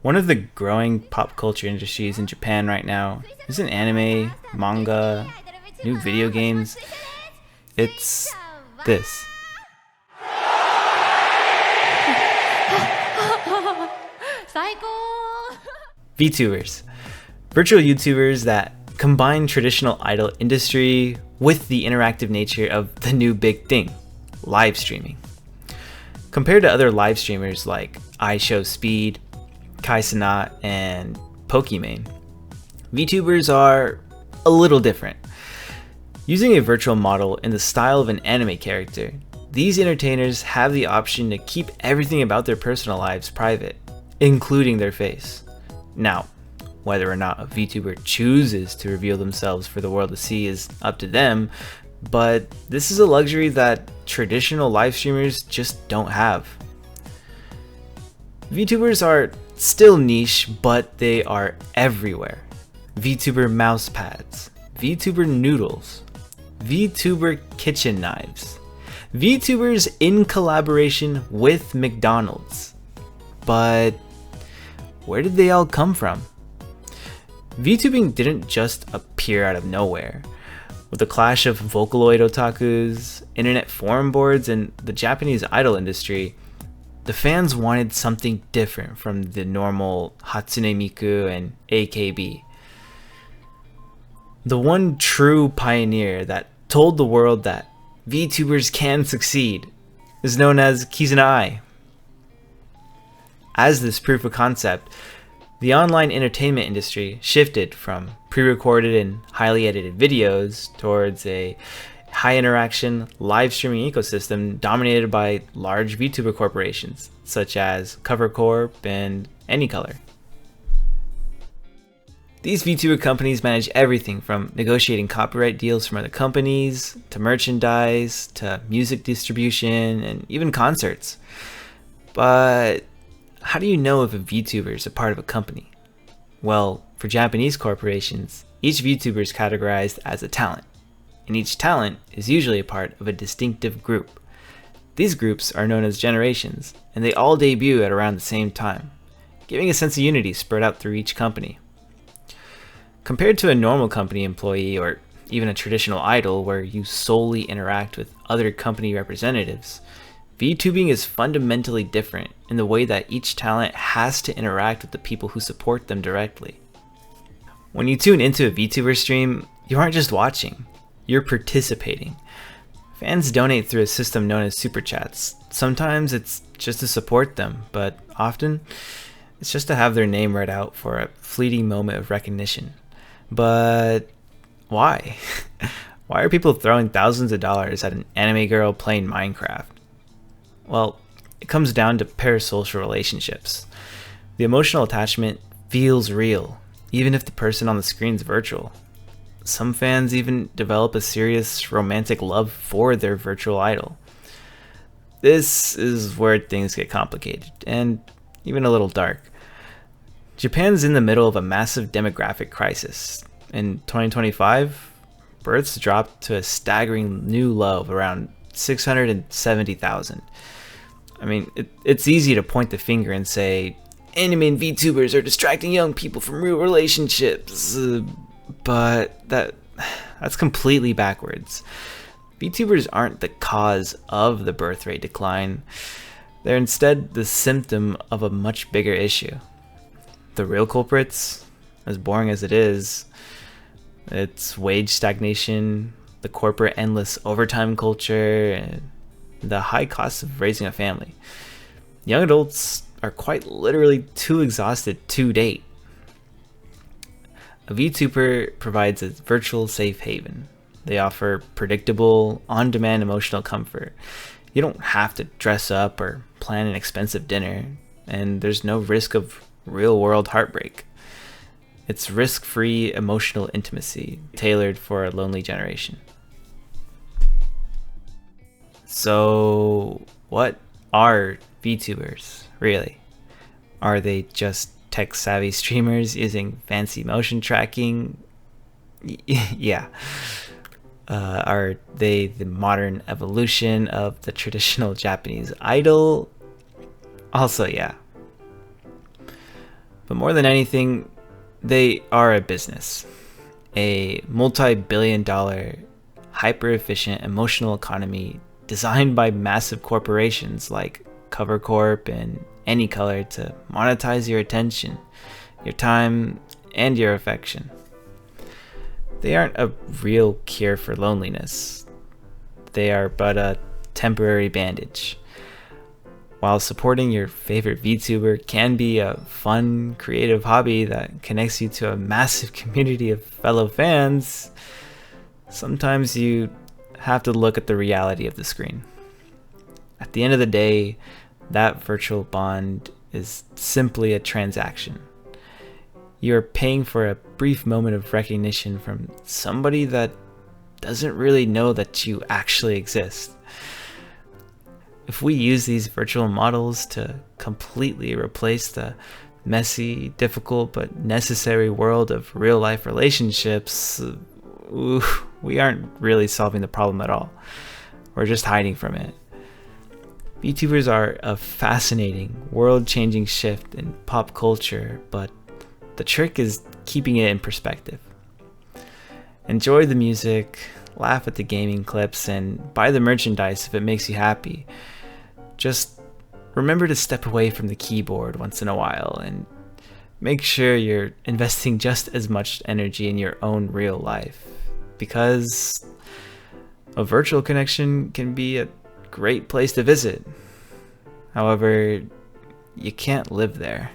One of the growing pop culture industries in Japan right now isn't anime, manga, new video games. It's this. VTubers. Virtual YouTubers that combine traditional idol industry with the interactive nature of the new big thing, live streaming. Compared to other live streamers like iShowSpeed, Kaisana, and Pokimane, VTubers are a little different. Using a virtual model in the style of an anime character, these entertainers have the option to keep everything about their personal lives private, including their face. Now, whether or not a VTuber chooses to reveal themselves for the world to see is up to them, but this is a luxury that traditional live streamers just don't have. VTubers are still niche, but they are everywhere. VTuber mouse pads, VTuber noodles, VTuber kitchen knives, VTubers in collaboration with McDonald's. But where did they all come from? VTubing didn't just appear out of nowhere. With the clash of Vocaloid otakus, internet forum boards, and the Japanese idol industry, the fans wanted something different from the normal Hatsune Miku and AKB. The one true pioneer that told the world that VTubers can succeed is known as Kizuna. As this proof of concept, the online entertainment industry shifted from pre-recorded and highly edited videos towards a high-interaction live streaming ecosystem dominated by large VTuber corporations such as Cover Corp and Anycolor. These VTuber companies manage everything from negotiating copyright deals from other companies, to merchandise, to music distribution, and even concerts. But how do you know if a VTuber is a part of a company? Well, for Japanese corporations, each VTuber is categorized as a talent, and each talent is usually a part of a distinctive group. These groups are known as generations, and they all debut at around the same time, giving a sense of unity spread out through each company. Compared to a normal company employee or even a traditional idol where you solely interact with other company representatives, VTubing is fundamentally different in the way that each talent has to interact with the people who support them directly. When you tune into a VTuber stream, you aren't just watching, you're participating. Fans donate through a system known as Super Chats. Sometimes it's just to support them, but often it's just to have their name read out for a fleeting moment of recognition. But why? Why are people throwing thousands of dollars at an anime girl playing Minecraft? Well, it comes down to parasocial relationships. The emotional attachment feels real, even if the person on the screen is virtual. Some fans even develop a serious romantic love for their virtual idol. This is where things get complicated, and even a little dark. Japan's in the middle of a massive demographic crisis. In 2025, births dropped to a staggering new low of around 670,000. I mean, it's easy to point the finger and say, anime and VTubers are distracting young people from real relationships, but that's completely backwards. VTubers aren't the cause of the birth rate decline. They're instead the symptom of a much bigger issue. The real culprits, as boring as it is, it's wage stagnation, the corporate endless overtime culture, and the high cost of raising a family. Young adults are quite literally too exhausted to date. A VTuber provides a virtual safe haven. They offer predictable, on-demand emotional comfort. You don't have to dress up or plan an expensive dinner, and there's no risk of real-world heartbreak. It's risk-free emotional intimacy tailored for a lonely generation. So, what are VTubers, really? Are they just tech-savvy streamers using fancy motion tracking? Yeah. Are they the modern evolution of the traditional Japanese idol? Also, yeah. But more than anything, they are a business, a multi-billion-dollar, hyper-efficient emotional economy designed by massive corporations like CoverCorp and AnyColor to monetize your attention, your time, and your affection. They aren't a real cure for loneliness. They are but a temporary bandage. While supporting your favorite VTuber can be a fun, creative hobby that connects you to a massive community of fellow fans, sometimes you have to look at the reality of the screen. At the end of the day, that virtual bond is simply a transaction. You're paying for a brief moment of recognition from somebody that doesn't really know that you actually exist. If we use these virtual models to completely replace the messy, difficult, but necessary world of real-life relationships, we aren't really solving the problem at all. We're just hiding from it. VTubers are a fascinating, world-changing shift in pop culture, but the trick is keeping it in perspective. Enjoy the music, laugh at the gaming clips, and buy the merchandise if it makes you happy. Just remember to step away from the keyboard once in a while and make sure you're investing just as much energy in your own real life, because a virtual connection can be a great place to visit. However, you can't live there.